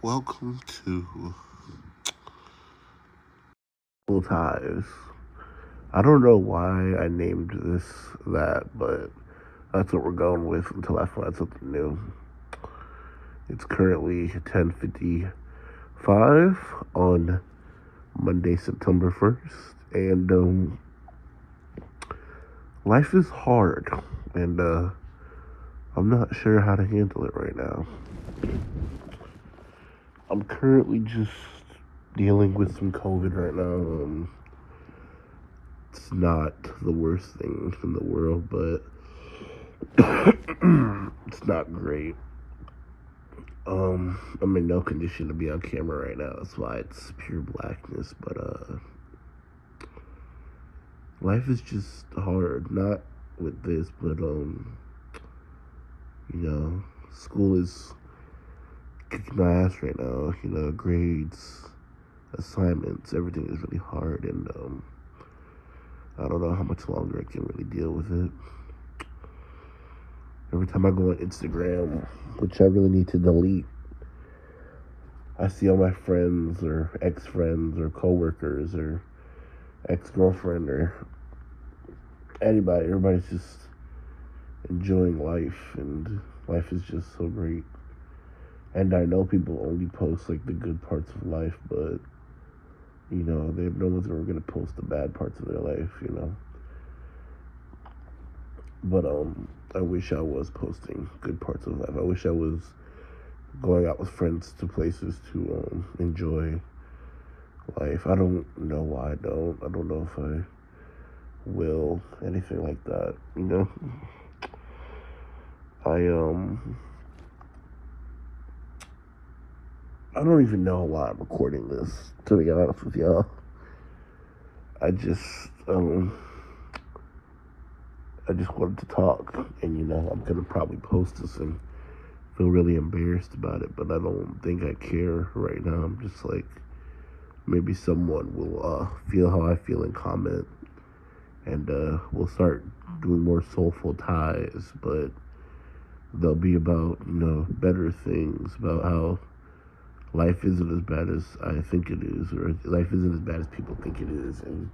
Welcome to Soulful Ties. I don't know why I named this that, but that's what we're going with until I find something new. It's currently 10:55 on Monday, September 1st, and life is hard, and I'm not sure how to handle it right now. I'm currently just dealing with some COVID right now. It's not the worst thing in the world, but it's not great. I'm in no condition to be on camera right now. That's why it's pure blackness. But life is just hard. Not with this, but school is kicking my ass right now. Grades, assignments, everything is really hard, and I don't know how much longer I can really deal with it. Every time I go on Instagram, which I really need to delete, I see all my friends or ex-friends or coworkers or ex-girlfriend or anybody. Everybody's just enjoying life, and life is just so great. And I know people only post like the good parts of life, but no one's ever gonna post the bad parts of their life. But I wish I was posting good parts of life. I wish I was going out with friends to places to enjoy life. I don't know why I don't. I don't know if I will, anything like that. I don't even know why I'm recording this, to be honest with y'all. I just I just wanted to talk, and I'm gonna probably post this and feel really embarrassed about it, but I don't think I care right now. I'm just like, maybe someone will feel how I feel and comment, and we'll start doing more soulful ties, but they'll be about better things, about how life isn't as bad as I think it is, or life isn't as bad as people think it is, and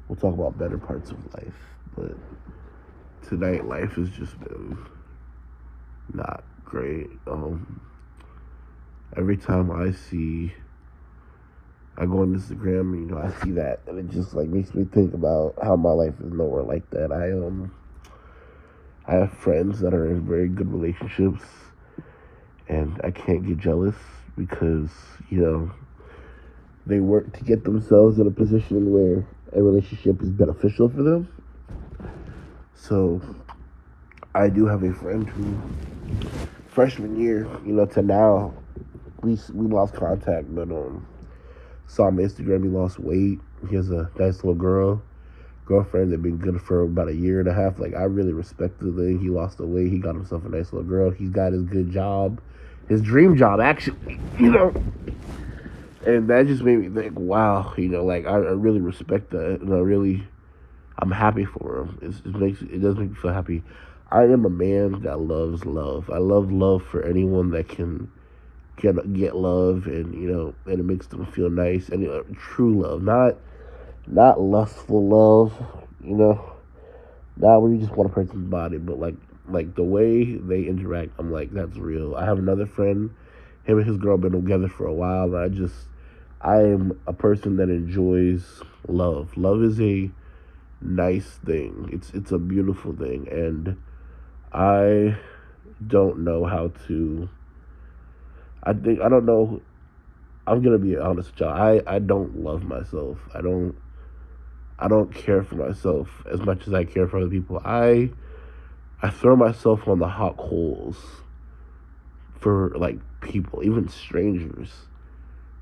we'll talk about better parts of life. But tonight, life has just been not great. Every time I go on Instagram, I see that, and it just like makes me think about how my life is nowhere like that. I have friends that are in very good relationships, and I can't get jealous because they work to get themselves in a position where a relationship is beneficial for them. So I do have a friend who, freshman year, to now, we lost contact, but saw him on Instagram. He lost weight. He has a nice little girlfriend that been good for about a year and a half. Like, I really respect the thing. He lost the weight. He got himself a nice little girl. He's got his good job, his dream job, actually. And that just made me think, wow, like I really respect that, and I'm happy for him. It does make me feel happy. I am a man that loves love. I love love for anyone that can get love, and it makes them feel nice, and true love, not lustful love, not when you just want a person's body, but like the way they interact. I'm like, that's real. I have another friend, him and his girl been together for a while, and I am a person that enjoys love. Love is a nice thing. It's a beautiful thing, and I don't know how to. I don't know. I'm gonna be honest with y'all. I don't love myself. I don't care for myself as much as I care for other people. I throw myself on the hot coals for like people, even strangers,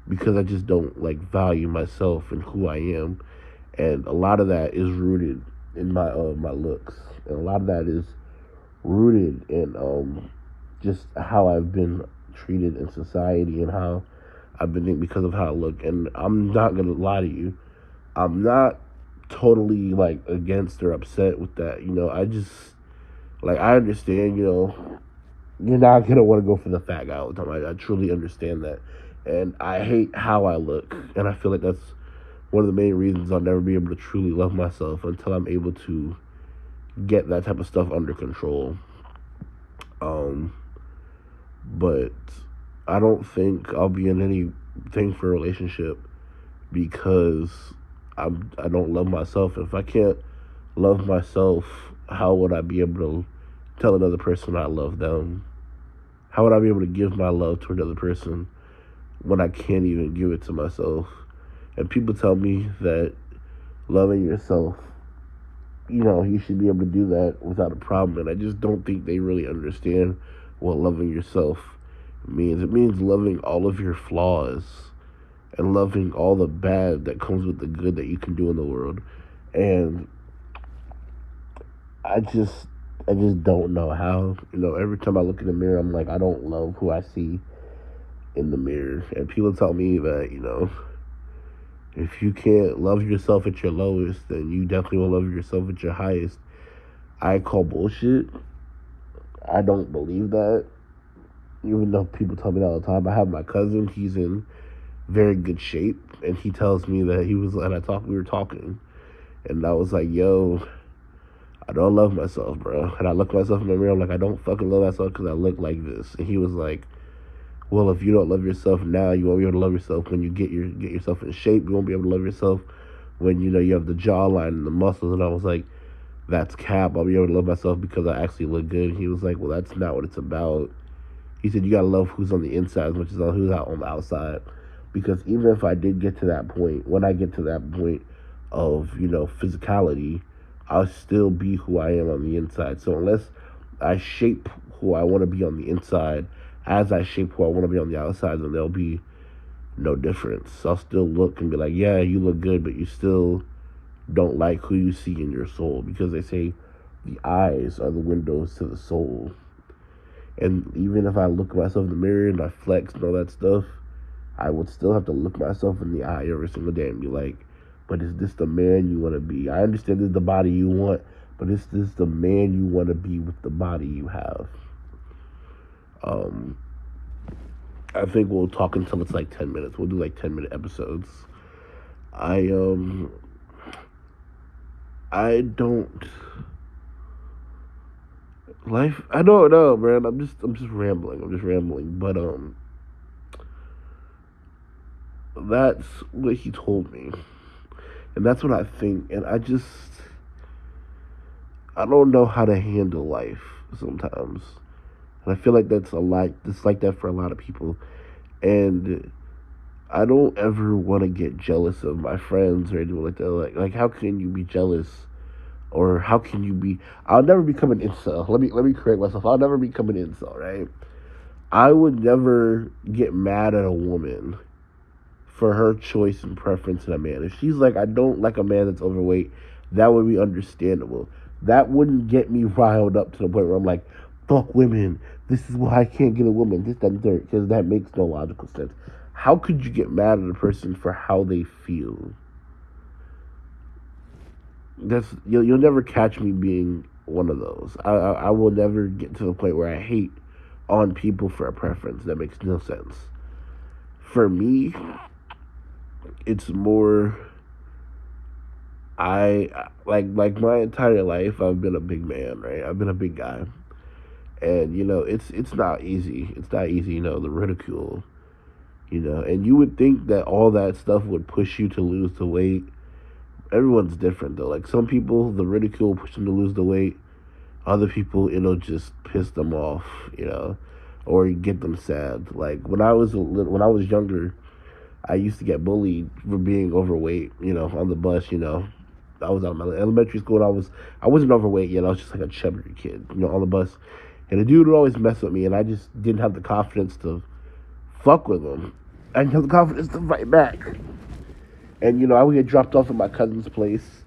because I just don't like value myself and who I am, and a lot of that is rooted in my looks, and a lot of that is rooted in just how I've been treated in society and how I've been because of how I look. And I'm not gonna lie to you, I'm not totally like against or upset with that. I just like I understand. you're not gonna want to go for the fat guy all the time. I truly understand that, and I hate how I look, and I feel like that's one of the main reasons I'll never be able to truly love myself until I'm able to get that type of stuff under control. Um, but I don't think I'll be in anything for a relationship because I don't love myself. If I can't love myself, how would I be able to tell another person I love them? How would I be able to give my love to another person when I can't even give it to myself? And people tell me that loving yourself, you should be able to do that without a problem. And I just don't think they really understand what loving yourself means. It means loving all of your flaws and loving all the bad that comes with the good that you can do in the world. And I just don't know how. Every time I look in the mirror, I'm like, I don't love who I see in the mirror. And people tell me that, if you can't love yourself at your lowest, then you definitely will love yourself at your highest. I call bullshit. I don't believe that. Even though people tell me that all the time. I have my cousin, he's in very good shape, and he tells me that we were talking, and I was like, yo, I don't love myself, bro. And I look myself in the mirror, I'm like, I don't fucking love myself because I look like this. And he was like, well, if you don't love yourself now, you won't be able to love yourself when you get yourself in shape. You won't be able to love yourself when you have the jawline and the muscles. And I was like, that's cap. I'll be able to love myself because I actually look good. And he was like, well, that's not what it's about. He said, you gotta love who's on the inside as much as who's out on the outside. Because even if I did get to that point, when I get to that point of physicality, I'll still be who I am on the inside. So unless I shape who I want to be on the inside as I shape who I want to be on the outside, then there'll be no difference. I'll still look and be like, yeah, you look good, but you still don't like who you see in your soul, because they say the eyes are the windows to the soul. And even if I look at myself in the mirror and I flex and all that stuff, I would still have to look myself in the eye every single day and be like, but is this the man you want to be? I understand this is the body you want, but is this the man you want to be with the body you have? I think we'll talk until it's like 10 minutes. We'll do like 10-minute episodes. I don't life. I don't know, man. I'm just rambling. But that's what he told me, and that's what I think. And I don't know how to handle life sometimes, and I feel like that's a lot. It's like that for a lot of people, and I don't ever want to get jealous of my friends or anything like that. Like how can you be jealous? Or how can you be? I'll never become an incel. Let me correct myself. I'll never become an incel, right? I would never get mad at a woman for her choice and preference in a man. If she's like, I don't like a man that's overweight, that would be understandable. That wouldn't get me riled up to the point where I'm like, fuck women. This is why I can't get a woman. This, that, and third. Because that makes no logical sense. How could you get mad at a person for how they feel? You'll never catch me being one of those. I will never get to the point where I hate on people for a preference. That makes no sense. For me, it's more I like my entire life I've been a big man, right? I've been a big guy. And it's not easy. It's not easy, the ridicule, and you would think that all that stuff would push you to lose the weight. Everyone's different though. Like some people, the ridicule push them to lose the weight. Other people, it'll just piss them off, or get them sad. Like when I was younger, I used to get bullied for being overweight. On the bus. I was out of my elementary school, and I wasn't overweight yet. I was just like a chubby kid, on the bus. And the dude would always mess with me, and I just didn't have the confidence to fuck with him. I didn't have the confidence to fight back. And I would get dropped off at my cousin's place,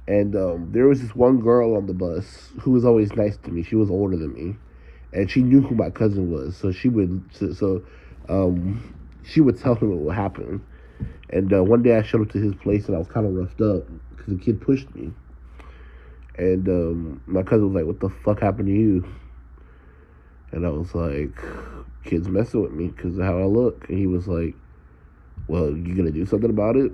and there was this one girl on the bus who was always nice to me. She was older than me, and she knew who my cousin was, so she would tell him what would happen. And one day I showed up to his place, and I was kind of roughed up because the kid pushed me. And my cousin was like, "What the fuck happened to you?" And I was like, kids messing with me because of how I look. And he was like, well, you gonna do something about it?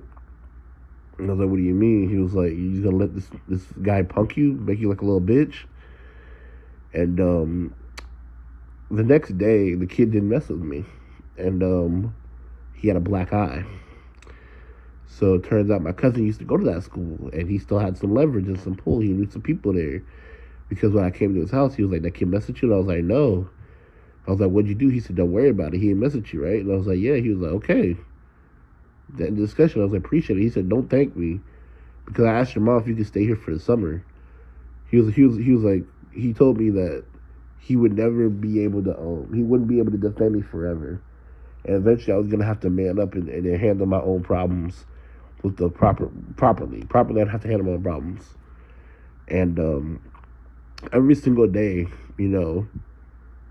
And I was like, what do you mean? He was like, you just gonna let this guy punk you, make you like a little bitch? And the next day, the kid didn't mess with me, and he had a black eye. So it turns out my cousin used to go to that school, and he still had some leverage and some pull. He knew some people there because when I came to his house, he was like, "That kid messaged you?" And I was like, "No." I was like, "What'd you do?" He said, "Don't worry about it. He didn't message you, right?" And I was like, "Yeah." He was like, "Okay." That discussion, I was like, "Appreciate it." He said, "Don't thank me because I asked your mom if you could stay here for the summer." He was like, he told me that he would never be able to he wouldn't be able to defend me forever, and eventually I was gonna have to man up and handle my own problems with the properly. I'd have to handle my own problems, and every single day, you know,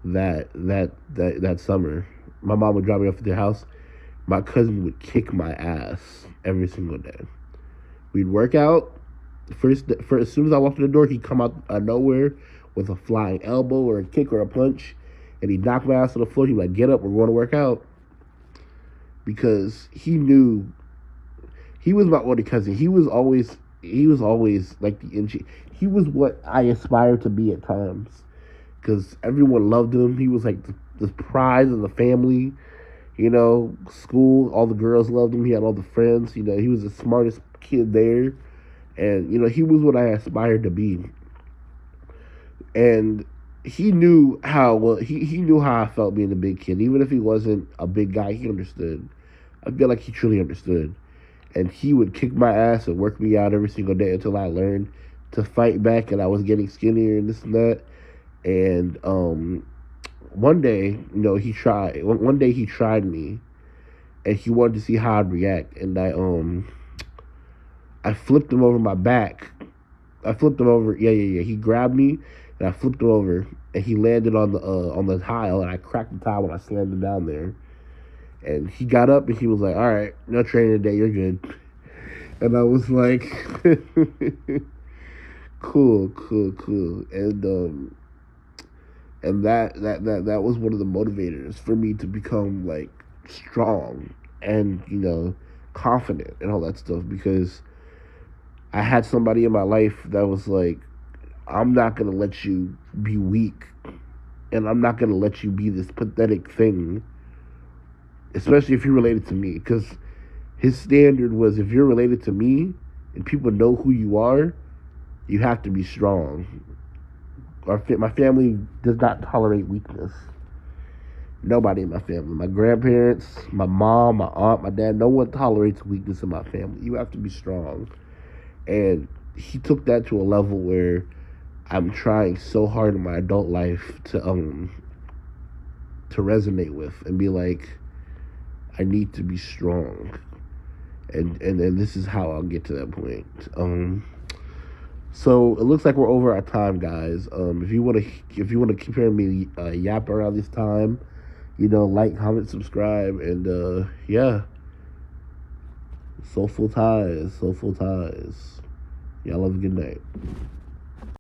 that summer, my mom would drop me off at the house. My cousin would kick my ass every single day. We'd work out. For as soon as I walked in the door, he'd come out of nowhere with a flying elbow or a kick or a punch, and he'd knock my ass on the floor. He'd be like, "Get up, we're going to work out," because he knew he was my older cousin. He was always like the NG. He was what I aspired to be at times, because everyone loved him. He was like the prize of the family. You know, school, all the girls loved him. He had all the friends. You know, he was the smartest kid there. And, you know, he was what I aspired to be. And he knew how he knew how I felt being a big kid. Even if he wasn't a big guy, he understood. I feel like he truly understood. And he would kick my ass and work me out every single day until I learned to fight back and I was getting skinnier and this and that. And one day, you know, he tried. One day he tried me, and he wanted to see how I'd react. And I flipped him over my back. I flipped him over. Yeah. He grabbed me, and I flipped him over, and he landed on the tile, and I cracked the tile when I slammed him down there. And he got up, and he was like, "All right, no training today. You're good." And I was like, "Cool." And that was one of the motivators for me to become like strong and, you know, confident and all that stuff, because I had somebody in my life that was like, I'm not gonna let you be weak, and I'm not gonna let you be this pathetic thing, especially if you're related to me, because his standard was, if you're related to me and people know who you are, you have to be strong. My family does not tolerate weakness. Nobody in my family. My grandparents, my mom, my aunt, my dad, no one tolerates weakness in my family. You have to be strong. And he took that to a level where I'm trying so hard in my adult life to resonate with and be like, I need to be strong. And this is how I'll get to that point. So it looks like we're over our time, guys. If you wanna keep hearing me yap around this time, you know, like, comment, subscribe, and yeah, soulful ties. Y'all have a good night.